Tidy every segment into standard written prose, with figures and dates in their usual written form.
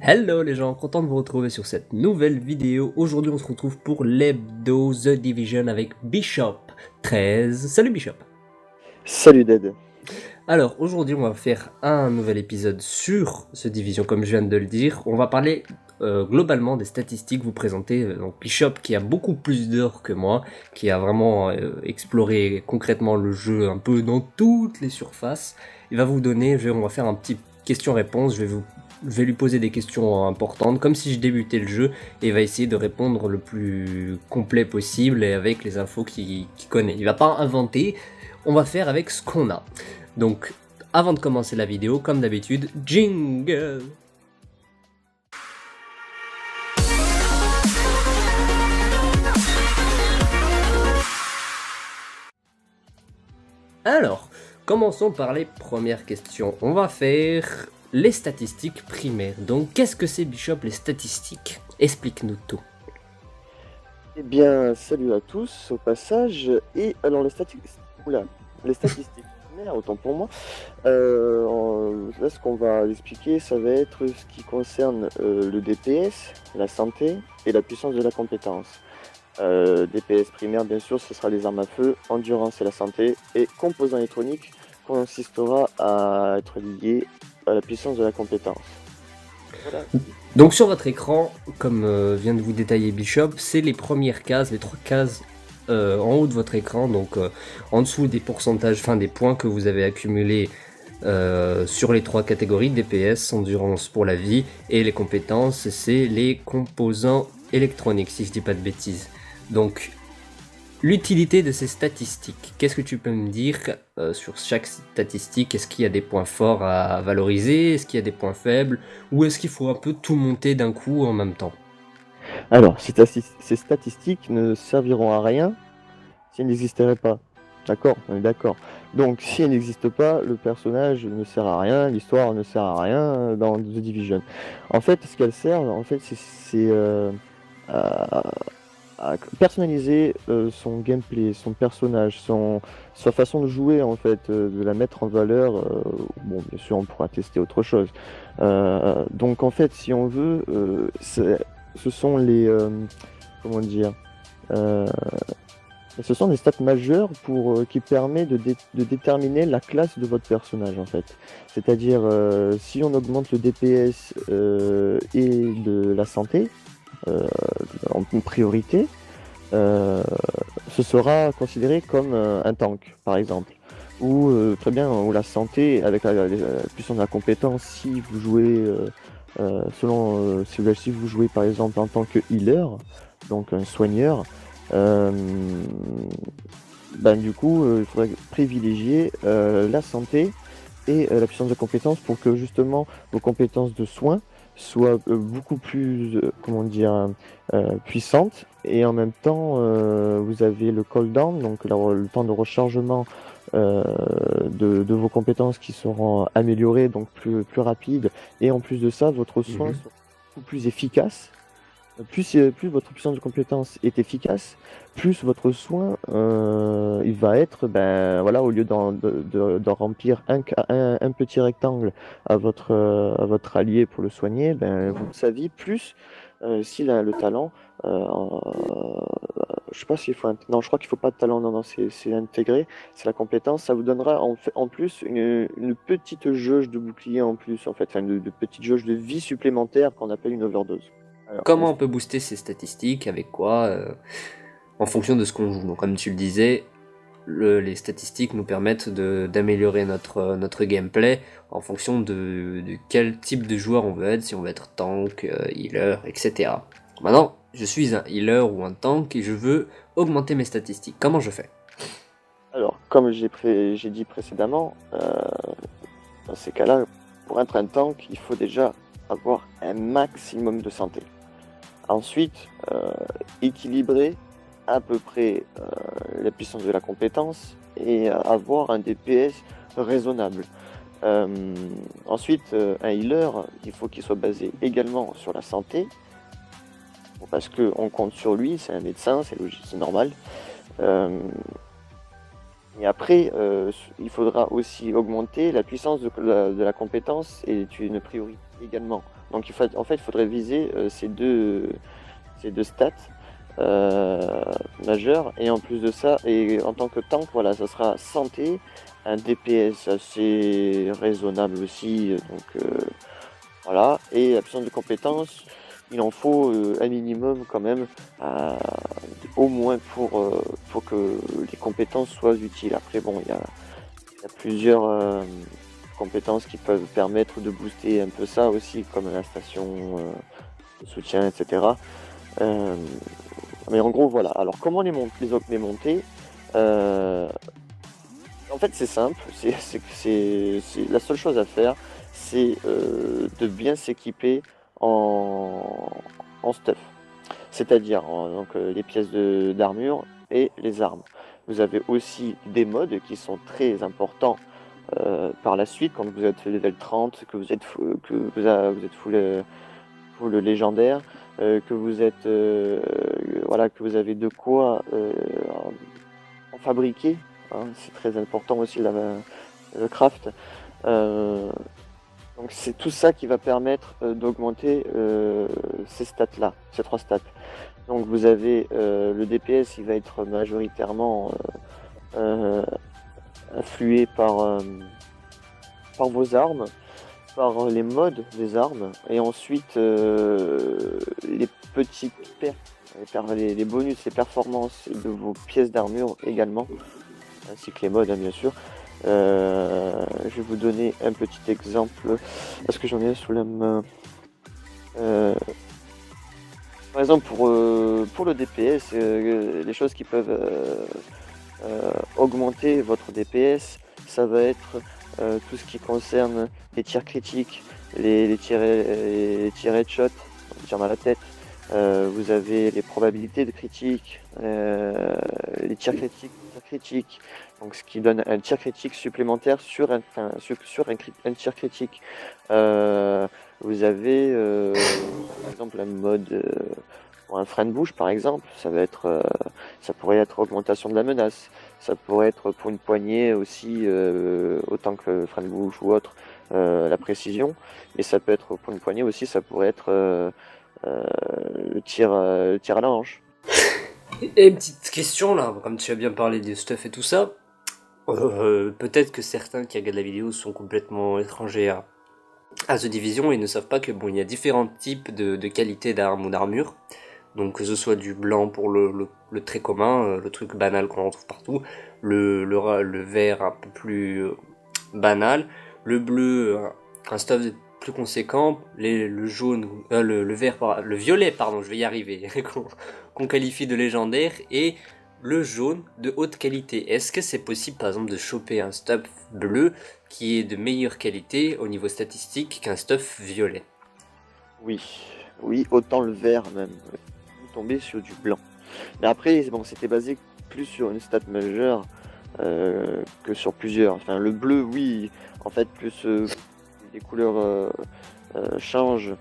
Hello les gens, content de vous retrouver sur cette nouvelle vidéo. Aujourd'hui on se retrouve pour l'hebdo The Division avec Bishop 13. Salut Bishop. Salut Dead. Alors aujourd'hui on va faire un nouvel épisode sur The Division comme je viens de le dire. On va parler globalement des statistiques, vous présenter donc Bishop qui a beaucoup plus d'heures que moi, qui a vraiment exploré concrètement le jeu un peu dans toutes les surfaces. Il va vous donner, on va faire un petit question-réponse, je vais lui poser des questions importantes, comme si je débutais le jeu, et il va essayer de répondre le plus complet possible et avec les infos qu'il connaît. Il va pas inventer, on va faire avec ce qu'on a. Donc, avant de commencer la vidéo, comme d'habitude, jingle. Alors, commençons par les premières questions. On va faire les statistiques primaires. Donc, qu'est-ce que c'est Bishop, les statistiques? Explique-nous tout. Eh bien, salut à tous au passage. Et alors les statistiques primaires, autant pour moi. Là, ce qu'on va expliquer, ça va être ce qui concerne le DPS, la santé et la puissance de la compétence. DPS primaire, bien sûr, ce sera les armes à feu, endurance et la santé, et composant électronique consistera à être lié à la puissance de la compétence. Voilà. Donc sur votre écran, comme vient de vous détailler Bishop, c'est les premières cases, les trois cases en haut de votre écran, donc en dessous des pourcentages, enfin des points que vous avez accumulés sur les trois catégories, DPS, endurance pour la vie, et les compétences, c'est les composants électroniques, si je dis pas de bêtises. Donc l'utilité de ces statistiques, qu'est-ce que tu peux me dire sur chaque statistique? Est-ce qu'il y a des points forts à valoriser? Est-ce qu'il y a des points faibles? Ou est-ce qu'il faut un peu tout monter d'un coup en même temps? Alors, ces statistiques ne serviront à rien si elles n'existeraient pas. D'accord? On est d'accord. Donc, si elles n'existent pas, le personnage ne sert à rien, l'histoire ne sert à rien dans The Division. En fait, ce qu'elles servent, en fait, c'est à, à personnaliser son gameplay, son personnage, sa façon de jouer, en fait, de la mettre en valeur. Bon, bien sûr, on pourra tester autre chose. Donc, en fait, si on veut, ce sont les... comment dire ce sont des stats majeures qui permettent de déterminer la classe de votre personnage en fait. C'est-à-dire si on augmente le DPS et de la santé en priorité, ce sera considéré comme un tank par exemple. Ou très bien, ou la santé avec la puissance de la compétence si vous jouez si vous jouez par exemple en tant que healer, donc un soigneur. Euh, du coup, il faudrait privilégier la santé et la puissance de compétence pour que justement vos compétences de soins soient beaucoup plus, puissantes. Et en même temps, vous avez le cooldown, donc le temps de rechargement de vos compétences qui seront améliorées, donc plus rapides. Et en plus de ça, votre soin sera beaucoup plus efficace. Plus votre puissance de compétence est efficace, plus votre soin il va être, voilà, au lieu d'en remplir un petit rectangle à votre allié pour le soigner, sa vie, plus s'il a le talent. Je sais pas s'il faut. Non, je crois qu'il faut pas de talent, non, non, c'est intégré, c'est la compétence. Ça vous donnera en plus une petite jauge de bouclier en plus, en fait, enfin, de petite jauge de vie supplémentaire qu'on appelle une overdose. Alors, Comment on peut booster ces statistiques? Avec quoi en fonction de ce qu'on joue. Donc comme tu le disais, les statistiques nous permettent d'améliorer notre gameplay en fonction de quel type de joueur on veut être, si on veut être tank, healer, etc. Maintenant, je suis un healer ou un tank et je veux augmenter mes statistiques. Comment je fais? Alors, comme j'ai dit précédemment, dans ces cas-là, pour être un tank, il faut déjà avoir un maximum de santé. Ensuite, équilibrer à peu près la puissance de la compétence et avoir un DPS raisonnable. Ensuite, un healer, il faut qu'il soit basé également sur la santé, parce qu'on compte sur lui, c'est un médecin, c'est logique, c'est normal. Et après, il faudra aussi augmenter la puissance de la compétence et une priorité également. Donc en fait, il faudrait viser ces deux stats majeures. Et en plus de ça, et en tant que tank, voilà, ça sera santé, un DPS assez raisonnable aussi. Voilà. Et absence de compétences, il en faut un minimum quand même, au moins pour que les compétences soient utiles. Après, bon, il y a plusieurs compétences qui peuvent permettre de booster un peu ça aussi, comme la station de soutien, etc. Euh, mais en gros, voilà. Alors, comment les monter? Euh, En fait, c'est simple. La seule chose à faire, c'est de bien s'équiper en, en stuff. C'est-à-dire les pièces d'armure et les armes. Vous avez aussi des modes qui sont très importants par la suite, quand vous êtes level 30, que vous êtes, vous êtes full légendaire, que vous êtes, voilà, que vous avez de quoi en fabriquer, hein. C'est très important aussi le craft. Euh, donc c'est tout ça qui va permettre d'augmenter ces stats-là, ces trois stats. Donc vous avez le DPS, il va être majoritairement influé par vos armes, par les modes des armes, et ensuite les petites pertes, les bonus, les performances de vos pièces d'armure également, ainsi que les modes, hein, bien sûr. Je vais vous donner un petit exemple, parce que j'en ai sous la main. Par exemple, pour le DPS, les choses qui peuvent augmenter votre DPS, ça va être tout ce qui concerne les tirs critiques, les tirs headshot, tirs dans la tête. Vous avez les probabilités de critique, les tirs critiques, donc ce qui donne un tir critique supplémentaire sur un tir critique. Vous avez par exemple un mode pour un frein de bouche par exemple, ça pourrait être augmentation de la menace, ça pourrait être pour une poignée aussi autant que le frein de bouche ou autre, la précision, et ça peut être pour une poignée aussi, ça pourrait être le tir à la hanche. Et une petite question là, comme tu as bien parlé des stuff et tout ça, peut-être que certains qui regardent la vidéo sont complètement étrangers à The Division et ne savent pas que bon, il y a différents types de qualités d'armes ou d'armure. Donc que ce soit du blanc pour le très commun, le truc banal qu'on retrouve partout, le vert un peu plus banal, le bleu un stuff plus conséquent, le jaune, le vert, le violet pardon, je vais y arriver, qu'on qualifie de légendaire, et le jaune de haute qualité. Est-ce que c'est possible par exemple de choper un stuff bleu qui est de meilleure qualité au niveau statistique qu'un stuff violet? Oui, autant le vert même. Vous tombez sur du blanc. Mais après, bon, c'était basé plus sur une stat majeure que sur plusieurs. Enfin, le bleu, oui, en fait, plus les couleurs changent.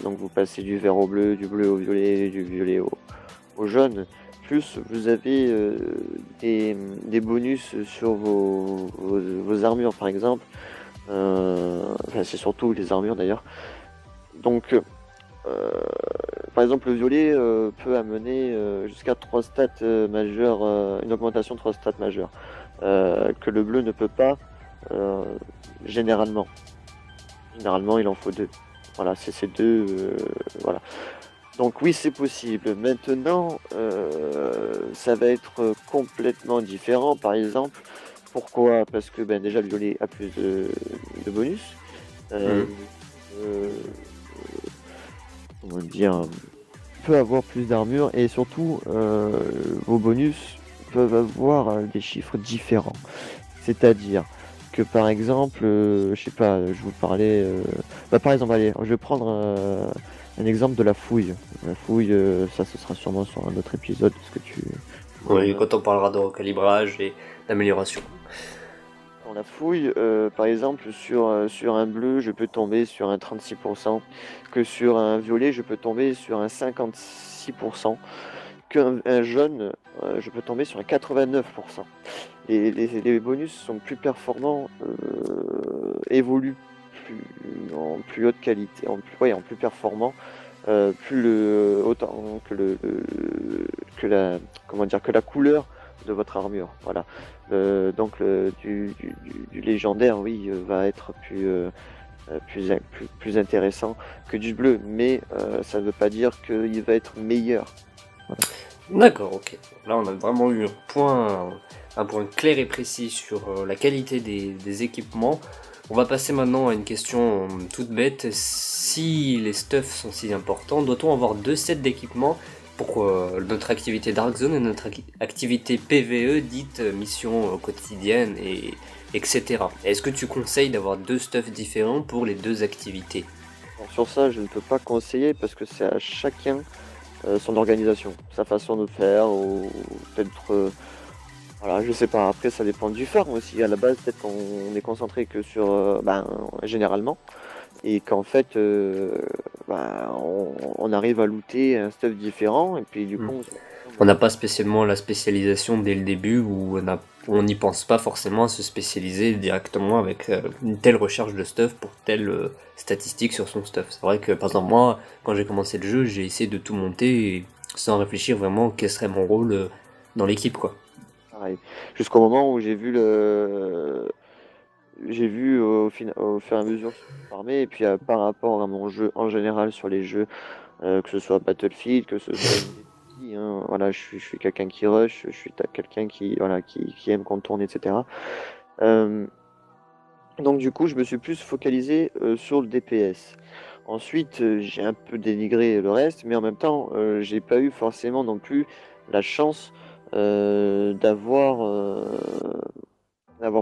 Donc vous passez du vert au bleu, du bleu au violet, du violet au jaune. Plus vous avez des bonus sur vos armures, par exemple. Enfin, c'est surtout les armures d'ailleurs. Donc, par exemple, le violet peut amener jusqu'à 3 stats majeures, une augmentation de 3 stats majeures, que le bleu ne peut pas généralement. Généralement, il en faut 2. Voilà, c'est ces deux. Voilà. Donc oui, c'est possible. Maintenant, ça va être complètement différent. Par exemple, pourquoi? Parce que déjà le violet a plus de bonus. Comment dire, peut avoir plus d'armure, et surtout vos bonus peuvent avoir des chiffres différents. C'est-à-dire que par exemple, je sais pas, je vous parlais, par exemple, allez, je vais prendre un exemple de la fouille. La fouille, ça ce sera sûrement sur un autre épisode, parce que tu... Oui, quand on parlera de recalibrage et d'amélioration. Dans la fouille, par exemple, sur un bleu, je peux tomber sur un 36%, que sur un violet, je peux tomber sur un 56%, qu'un jaune, je peux tomber sur un 89%. Les bonus sont plus performants, évoluent en plus haute qualité, en plus performant, autant que la couleur de votre armure. Voilà. Donc du légendaire, oui, va être plus intéressant que du bleu, mais ça ne veut pas dire qu'il va être meilleur. Voilà. D'accord, ok. Là, on a vraiment eu un point clair et précis sur la qualité des équipements. On va passer maintenant à une question toute bête. Si les stuffs sont si importants, doit-on avoir 2 sets d'équipements pour notre activité Dark Zone et notre activité PvE, dite mission quotidienne, etc. Est-ce que tu conseilles d'avoir 2 stuffs différents pour les 2 activités? Alors, sur ça, je ne peux pas conseiller parce que c'est à chacun son organisation, sa façon de faire, ou peut-être, voilà, je sais pas. Après, ça dépend du farm aussi. À la base, peut-être qu'on est concentré que sur, généralement, et qu'en fait, on arrive à looter un stuff différent, et puis du coup, On n'a pas spécialement la spécialisation dès le début où on n'y pense pas forcément à se spécialiser directement avec une telle recherche de stuff pour telle statistique sur son stuff. C'est vrai que par exemple moi, quand j'ai commencé le jeu, j'ai essayé de tout monter sans réfléchir vraiment quel serait mon rôle dans l'équipe, quoi. pareil. Jusqu'au moment où j'ai vu au fur et à mesure se farmer, et puis par rapport à mon jeu en général sur les jeux, que ce soit Battlefield, que ce soit MVC, hein, voilà, je suis quelqu'un qui rush, je suis quelqu'un qui aime contourner, etc. Euh, donc du coup, je me suis plus focalisé sur le DPS. Ensuite, j'ai un peu dénigré le reste, mais en même temps, j'ai pas eu forcément non plus la chance d'avoir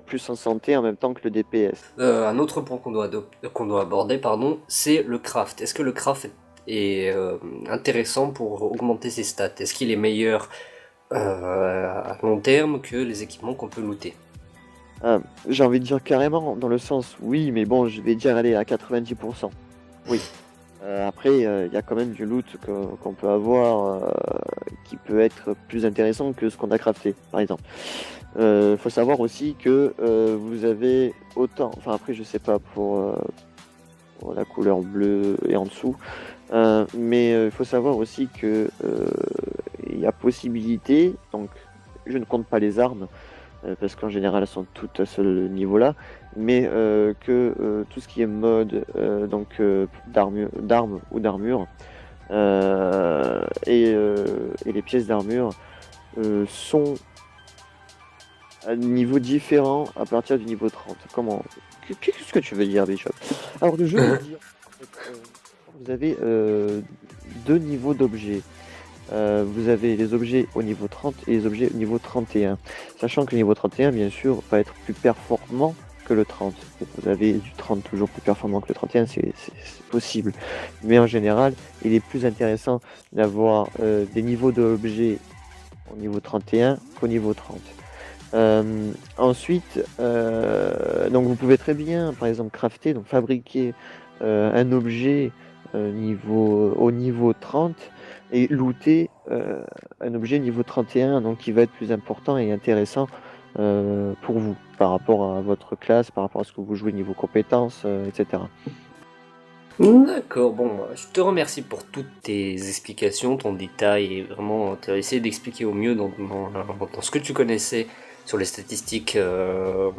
plus en santé en même temps que le DPS. Un autre point qu'on doit aborder, pardon, c'est le craft. Est-ce que le craft est intéressant pour augmenter ses stats? Est-ce qu'il est meilleur à long terme que les équipements qu'on peut looter? J'ai envie de dire carrément, dans le sens, oui, mais bon, je vais dire aller à 90%. Oui. Après, il y a quand même du loot qu'on peut avoir qui peut être plus intéressant que ce qu'on a crafté, par exemple. Faut savoir aussi que vous avez autant, enfin après je sais pas pour la couleur bleue et en dessous, mais il faut savoir aussi que il y a possibilité, donc je ne compte pas les armes, parce qu'en général elles sont toutes à ce niveau-là, mais que tout ce qui est mode d'armes ou d'armure, et les pièces d'armure sont à niveau différent à partir du niveau 30. Comment? Qu'est-ce que tu veux dire, Bishop? Alors, je veux dire, vous avez deux niveaux d'objets. Vous avez les objets au niveau 30 et les objets au niveau 31. Sachant que le niveau 31, bien sûr, va être plus performant que le 30. Vous avez du 30 toujours plus performant que le 31, c'est possible. Mais en général, il est plus intéressant d'avoir des niveaux d'objets au niveau 31 qu'au niveau 30. Ensuite, donc vous pouvez très bien, par exemple, crafter, donc fabriquer un objet au niveau 30 et looter un objet niveau 31, donc qui va être plus important et intéressant pour vous, par rapport à votre classe, par rapport à ce que vous jouez niveau compétences, etc. D'accord, bon, je te remercie pour toutes tes explications, ton détail, et vraiment, tu as essayé d'expliquer au mieux dans ce que tu connaissais sur les statistiques, que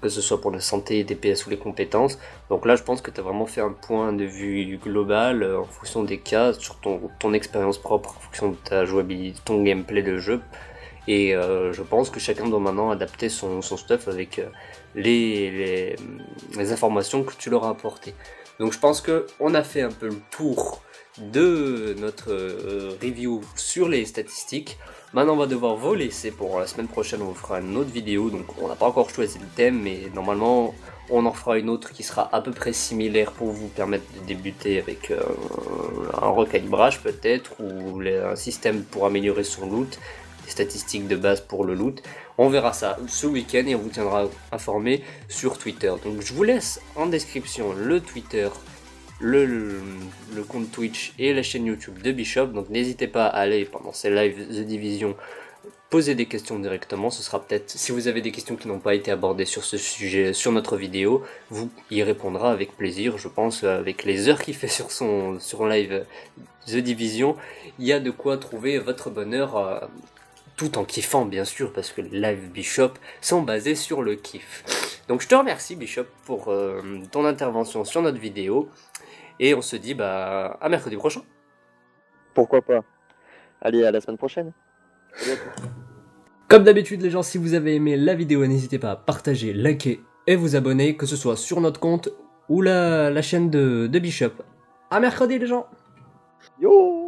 ce soit pour la santé, DPS ou les compétences. Donc là, je pense que tu as vraiment fait un point de vue global en fonction des cas, sur ton expérience propre, en fonction de ta jouabilité, ton gameplay de jeu. Et je pense que chacun doit maintenant adapter son stuff avec les informations que tu leur as apportées. Donc je pense que on a fait un peu le tour de notre review sur les statistiques. Maintenant on va devoir vous laisser pour la semaine prochaine, on vous fera une autre vidéo. Donc on n'a pas encore choisi le thème, mais normalement on en fera une autre qui sera à peu près similaire pour vous permettre de débuter avec un recalibrage peut-être, ou un système pour améliorer son loot, des statistiques de base pour le loot. On verra ça ce week-end et on vous tiendra informé sur Twitter. Donc je vous laisse en description le Twitter, le compte Twitch et la chaîne YouTube de Bishop. Donc n'hésitez pas à aller pendant ces lives The Division poser des questions directement. Ce sera peut-être, si vous avez des questions qui n'ont pas été abordées sur ce sujet, sur notre vidéo, vous y répondra avec plaisir. Je pense, avec les heures qu'il fait sur son live The Division, il y a de quoi trouver votre bonheur, tout en kiffant bien sûr, parce que les lives Bishop sont basés sur le kiff. Donc je te remercie Bishop pour ton intervention sur notre vidéo, et on se dit à mercredi prochain. Pourquoi pas? Allez, à la semaine prochaine. Comme d'habitude les gens, si vous avez aimé la vidéo, n'hésitez pas à partager, liker et vous abonner, que ce soit sur notre compte ou la chaîne de Bishop. À mercredi les gens. Yo!